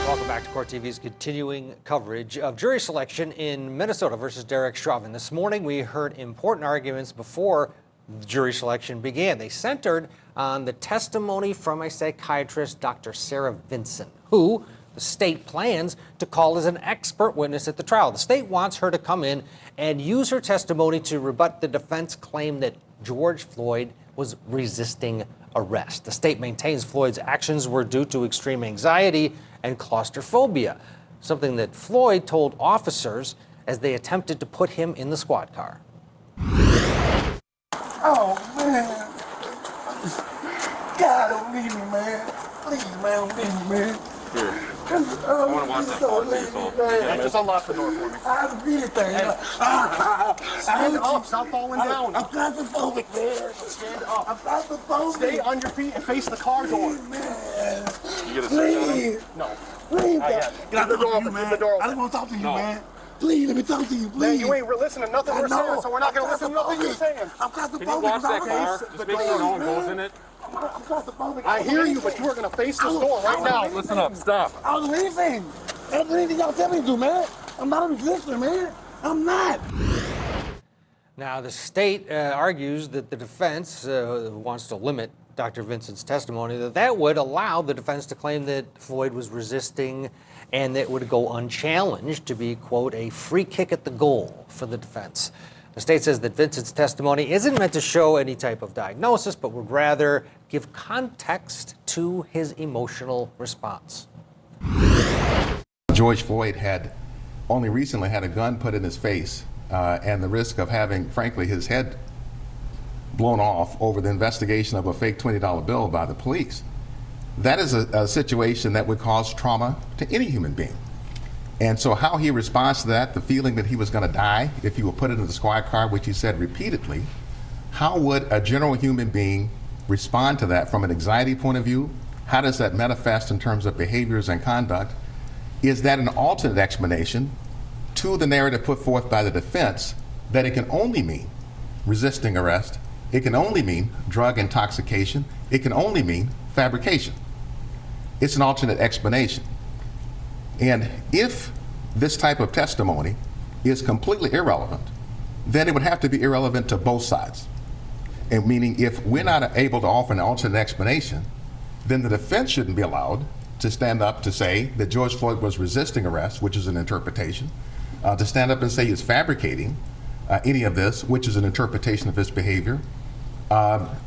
Welcome back to Court TV's continuing coverage of jury selection in Minnesota versus Derek Chauvin. This morning we heard important arguments before jury selection began. They centered on the testimony from a psychiatrist, Dr. Sarah Vinson, who the state plans to call as an expert witness at the trial. The state wants her to come in and use her testimony to rebut the defense claim that George Floyd was resisting arrest. The state maintains Floyd's actions were due to extreme anxiety and claustrophobia, something that Floyd told officers as they attempted to put him in the squad car. Oh, man. God, don't leave me, man. Please, man, don't leave me, man. Here. I want to watch that car, please, Paul. Yeah, just unlock the door for me. I really think. Stand up. Stop falling down. I'm claustrophobic, man. Stand up. I'm claustrophobic. Stay on your feet and face the car door. Man. You get a seat on him? Please. No. Please, Not yet. Can I Keep the door talk to you, open. man? Keep the door I open. just want to talk to you, No. man. Please, let me talk to you, please. Man, you ain't listening to nothing we're saying, so we're not going to listen to nothing you're saying. I'm claustrophobic. Can you watch that I'm car? Just make sure no one goes in it. I'm claustrophobic. I hear you, but you are going to face this door right now. Listen up. Stop. I'll do anything. I'll do anything y'all tell me to do, man. I'm not a resistor, man. I'm not. Now, the state argues that the defense wants to limit Dr. Vinson's testimony, that would allow the defense to claim that Floyd was resisting and that would go unchallenged to be, quote, a free kick at the goal for the defense. The state says that Vinson's testimony isn't meant to show any type of diagnosis, but would rather give context to his emotional response. George Floyd had only recently had a gun put in his face and the risk of having, frankly, his head blown off over the investigation of a fake $20 bill by the police. That is a situation that would cause trauma to any human being. And so how he responds to that, the feeling that he was going to die if he were put into the squad car, which he said repeatedly, how would a general human being respond to that from an anxiety point of view? How does that manifest in terms of behaviors and conduct? Is that an alternate explanation to the narrative put forth by the defense that it can only mean resisting arrest, it can only mean drug intoxication, it can only mean fabrication? It's an alternate explanation. And if this type of testimony is completely irrelevant, then it would have to be irrelevant to both sides. And meaning if we're not able to offer an alternate explanation, then the defense shouldn't be allowed to stand up to say that George Floyd was resisting arrest, which is an interpretation, to stand up and say he's fabricating any of this, which is an interpretation of his behavior,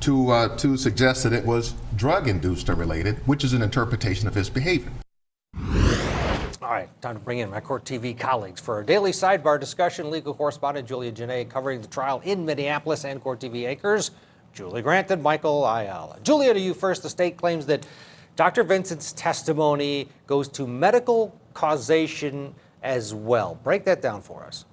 to suggest that it was drug-induced or related, which is an interpretation of his behavior. All right, time to bring in my Court TV colleagues for our daily sidebar discussion. Legal correspondent Julia Janae covering the trial in Minneapolis and Court TV Acres. Julie Grant and Michael Ayala. Julia, to you first. The state claims that Dr. Vinson's testimony goes to medical causation as well. Break that down for us.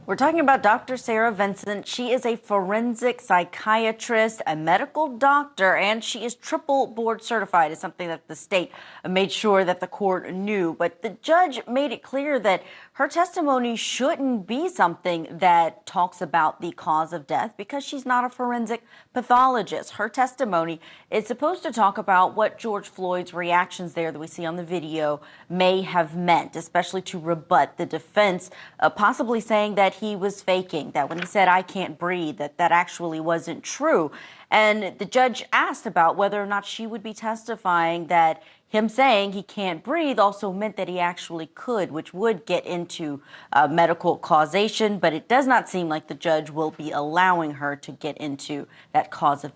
We're talking about Dr. Sarah Vinson. She is a forensic psychiatrist, a medical doctor, and she is triple board certified. It's something that the state made sure that the court knew. But the judge made it clear that her testimony shouldn't be something that talks about the cause of death because she's not a forensic pathologist. Her testimony is supposed to talk about what George Floyd's reactions there that we see on the video may have meant, especially to rebut the defense, possibly saying that he was faking, that when he said, "I can't breathe," that actually wasn't true. And the judge asked about whether or not she would be testifying that him saying he can't breathe also meant that he actually could, which would get into medical causation, but it does not seem like the judge will be allowing her to get into that cause of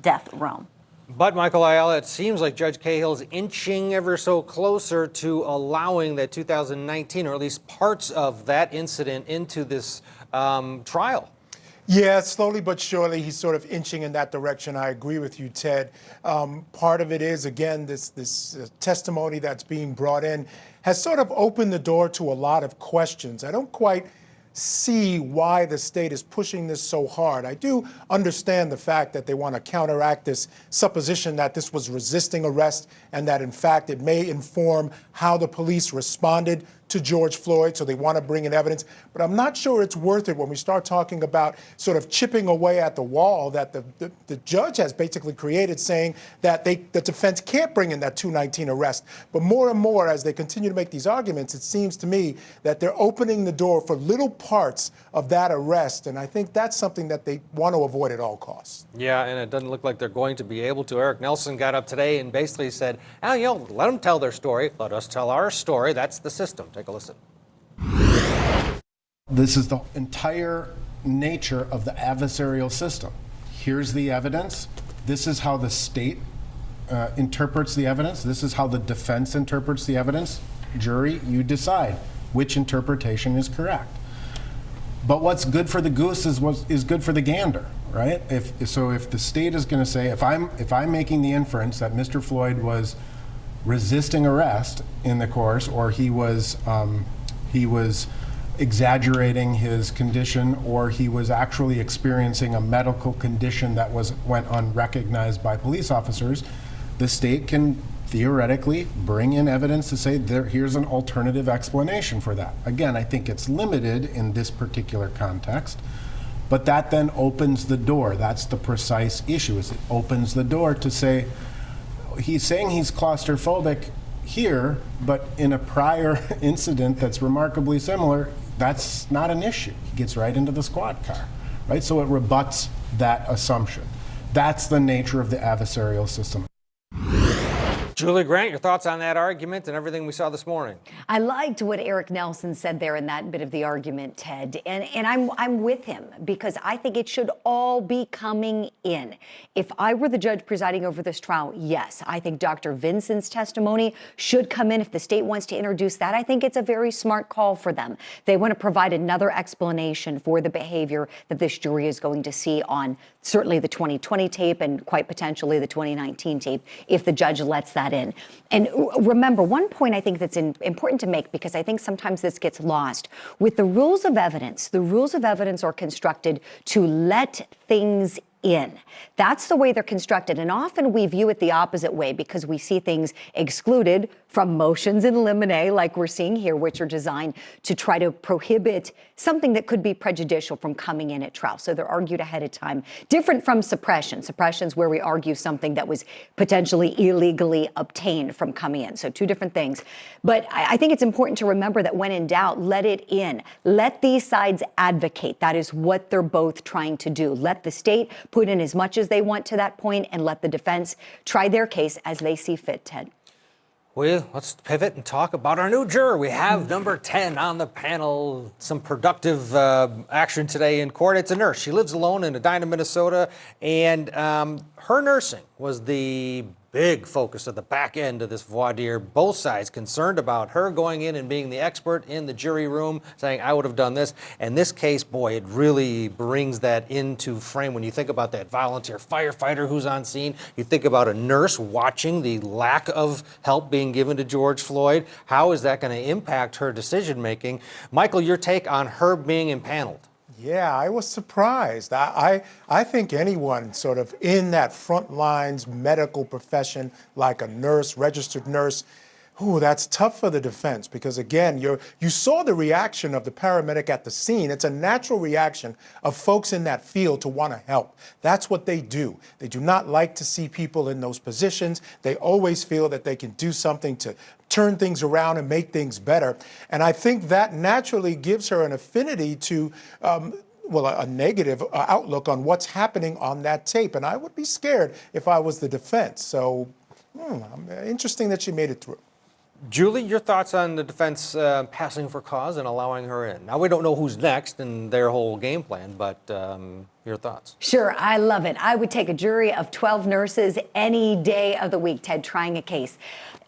death realm. But, Michael Ayala, it seems like Judge Cahill is inching ever so closer to allowing that 2019, or at least parts of that incident, into this trial. Yeah, slowly but surely, he's sort of inching in that direction. I agree with you, Ted. Part of it is, again, this testimony that's being brought in has sort of opened the door to a lot of questions. I don't quite see why the state is pushing this so hard. I do understand the fact that they want to counteract this supposition that this was resisting arrest and that, in fact, it may inform how the police responded to George Floyd, so they want to bring in evidence. But I'm not sure it's worth it when we start talking about sort of chipping away at the wall that the judge has basically created, saying that the defense can't bring in that 219 arrest. But more and more, as they continue to make these arguments, it seems to me that they're opening the door for little parts of that arrest. And I think that's something that they want to avoid at all costs. Yeah, and it doesn't look like they're going to be able to. Eric Nelson got up today and basically said, oh, you know, let them tell their story. Let us tell our story. That's the system. Take a listen. This is the entire nature of the adversarial system. Here's the evidence. This is how the state interprets the evidence. This is how the defense interprets the evidence. Jury, you decide which interpretation is correct. But what's good for the goose is good for the gander, right? If the state is going to say, if I'm making the inference that Mr. Floyd was resisting arrest in the course, or he was exaggerating his condition, or he was actually experiencing a medical condition that went unrecognized by police officers, the state can theoretically bring in evidence to say here's an alternative explanation for that. Again, I think it's limited in this particular context, but that then opens the door. That's the precise issue, is it opens the door to say, he's saying he's claustrophobic here, but in a prior incident that's remarkably similar, that's not an issue. He gets right into the squad car, right? So it rebuts that assumption. That's the nature of the adversarial system. Julie Grant, your thoughts on that argument and everything we saw this morning? I liked what Eric Nelson said there in that bit of the argument, Ted, and I'm with him, because I think it should all be coming in. If I were the judge presiding over this trial, yes, I think Dr. Vinson's testimony should come in. If the state wants to introduce that, I think it's a very smart call for them. They want to provide another explanation for the behavior that this jury is going to see on certainly the 2020 tape and quite potentially the 2019 tape, if the judge lets that in. And remember, one point I think that's important to make, because I think sometimes this gets lost. With the rules of evidence are constructed to let things in. That's the way they're constructed. And often we view it the opposite way, because we see things excluded from motions in limine, like we're seeing here, which are designed to try to prohibit something that could be prejudicial from coming in at trial. So they're argued ahead of time. Different from suppression. Suppression's where we argue something that was potentially illegally obtained from coming in. So two different things. But I think it's important to remember that when in doubt, let it in. Let these sides advocate. That is what they're both trying to do. Let the state put in as much as they want to that point, and let the defense try their case as they see fit, Ted. Well, let's pivot and talk about our new juror. We have number 10 on the panel. Some productive action today in court. It's a nurse. She lives alone in Edina, Minnesota, and her nursing was the big focus of the back end of this voir dire. Both sides concerned about her going in and being the expert in the jury room, saying, I would have done this. And this case, boy, it really brings that into frame. When you think about that volunteer firefighter who's on scene, you think about a nurse watching the lack of help being given to George Floyd. How is that going to impact her decision making? Michael, your take on her being impaneled? Yeah, I was surprised. I think anyone sort of in that front lines medical profession, like a nurse, registered nurse, that's tough for the defense, because again, you saw the reaction of the paramedic at the scene. It's a natural reaction of folks in that field to want to help. That's what they do. They do not like to see people in those positions. They always feel that they can do something to turn things around and make things better. And I think that naturally gives her an affinity to a negative outlook on what's happening on that tape. And I would be scared if I was the defense. So interesting that she made it through. Julie, your thoughts on the defense passing for cause and allowing her in? Now, we don't know who's next in their whole game plan, but your thoughts? Sure, I love it. I would take a jury of 12 nurses any day of the week, Ted, trying a case.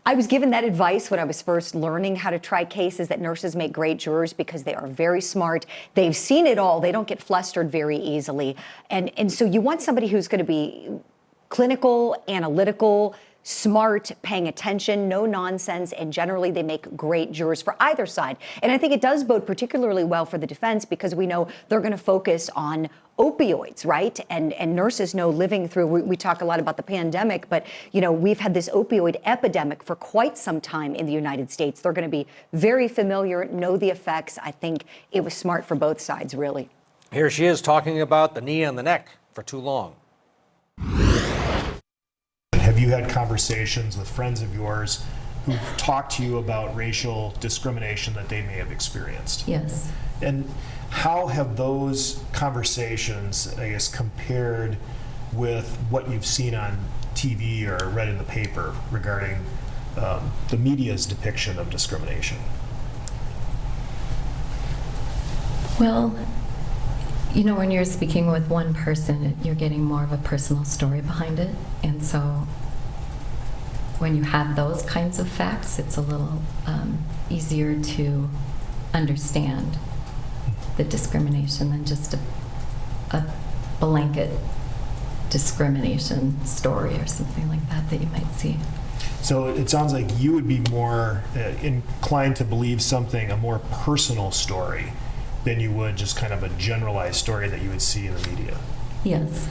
I was given that advice when I was first learning how to try cases, that nurses make great jurors because they are very smart. They've seen it all. They don't get flustered very easily. And so you want somebody who's going to be clinical, analytical, smart, paying attention, no nonsense, and generally they make great jurors for either side. And I think it does bode particularly well for the defense, because we know they're going to focus on opioids, right? And nurses know, living through, we talk a lot about the pandemic, but we've had this opioid epidemic for quite some time in the United States. They're going to be very familiar, know the effects. I think it was smart for both sides, really. Here she is talking about the knee on the neck for too long. Have you had conversations with friends of yours who've talked to you about racial discrimination that they may have experienced? Yes. And how have those conversations, I guess, compared with what you've seen on TV or read in the paper regarding the media's depiction of discrimination? Well, when you're speaking with one person, you're getting more of a personal story behind it. And so when you have those kinds of facts, it's a little easier to understand the discrimination than just a blanket discrimination story or something like that you might see. So it sounds like you would be more inclined to believe a more personal story than you would just kind of a generalized story that you would see in the media. Yes.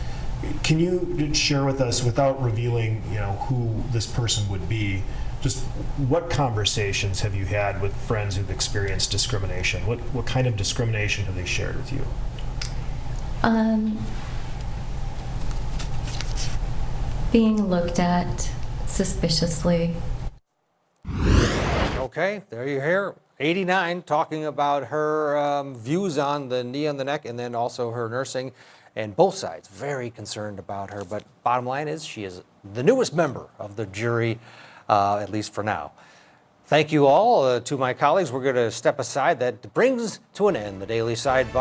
Can you share with us, without revealing, who this person would be, just what conversations have you had with friends who've experienced discrimination? What kind of discrimination have they shared with you? Being looked at suspiciously. Okay, there you hear 89 talking about her views on the knee on the neck and then also her nursing, and both sides very concerned about her. But bottom line is she is the newest member of the jury, at least for now. Thank you all to my colleagues. We're going to step aside. That brings to an end the Daily Sidebar.